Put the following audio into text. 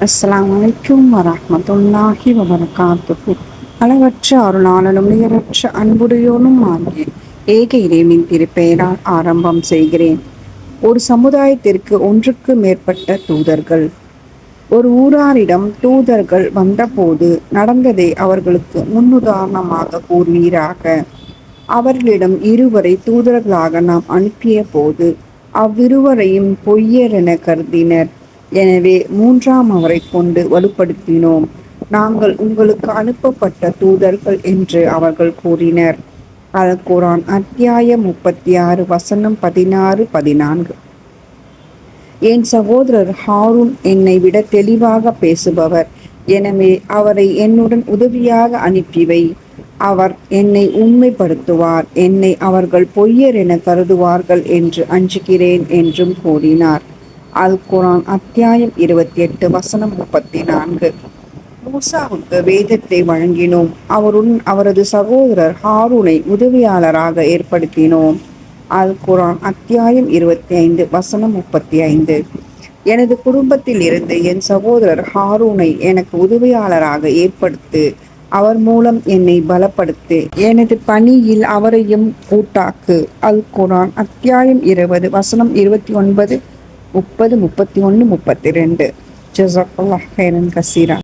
அஸ்ஸலாமு அலைக்கும் வரஹ்மத்துல்லாஹி வபரகாத்துஹு. அளவற்ற அருளாளனும் நிகரற்ற அன்புடையோனும் ஆகிய ஏக இறைவனின் திருப்பெயரால் ஆரம்பம் செய்கிறேன். ஒரு சமுதாயத்திற்கு ஒன்றுக்கு மேற்பட்ட தூதர்கள். ஒரு ஊராரிடம் தூதர்கள் வந்தபோது நடந்ததை அவர்களுக்கு முன்னுதாரணமாக கூறுவீராக. அவர்களிடம் இருவரை தூதர்களாக நாம் அனுப்பிய போது அவ்விருவரையும் பொய்யரென கருதினர். எனவே மூன்றாம் அவரை கொண்டு வலுப்படுத்தினோம். நாங்கள் உங்களுக்கு அனுப்பப்பட்ட தூதர்கள் என்று அவர்கள் கூறினர். அல் குர்ஆன் அத்தியாயம் 36 வசனம் 16-14. என் சகோதரர் ஹாரூன் என்னை விட தெளிவாக பேசுபவர். எனவே அவரை என்னுடன் உதவியாக அனுப்பிவை. அவர் என்னை உண்மைப்படுத்துவார். என்னை அவர்கள் பொய்யர் என கருதுவார்கள் என்று அஞ்சுகிறேன் என்றும் கூறினார். அல் குர்ஆன் அத்தியாயம் 28 வசனம் 34. மூசாவுக்கு வேதத்தை வழங்கினோம். அவருடன் அவரது சகோதரர் ஹாரூனை உதவியாளராக ஏற்படுத்தினோம். அல் குர்ஆன் அத்தியாயம் 25 வசனம் 35. எனது குடும்பத்தில் இருந்து என் சகோதரர் ஹாரூனை எனக்கு உதவியாளராக ஏற்படுத்து. அவர் மூலம் என்னை பலப்படுத்து. எனது பணியில் அவரையும் கூட்டாக்கு. அல் குர்ஆன் அத்தியாயம் 20 வசனம் 29, 30, 31, 32. ஜஸாக்கல்லாஹ் ஹைரன் கசீரா.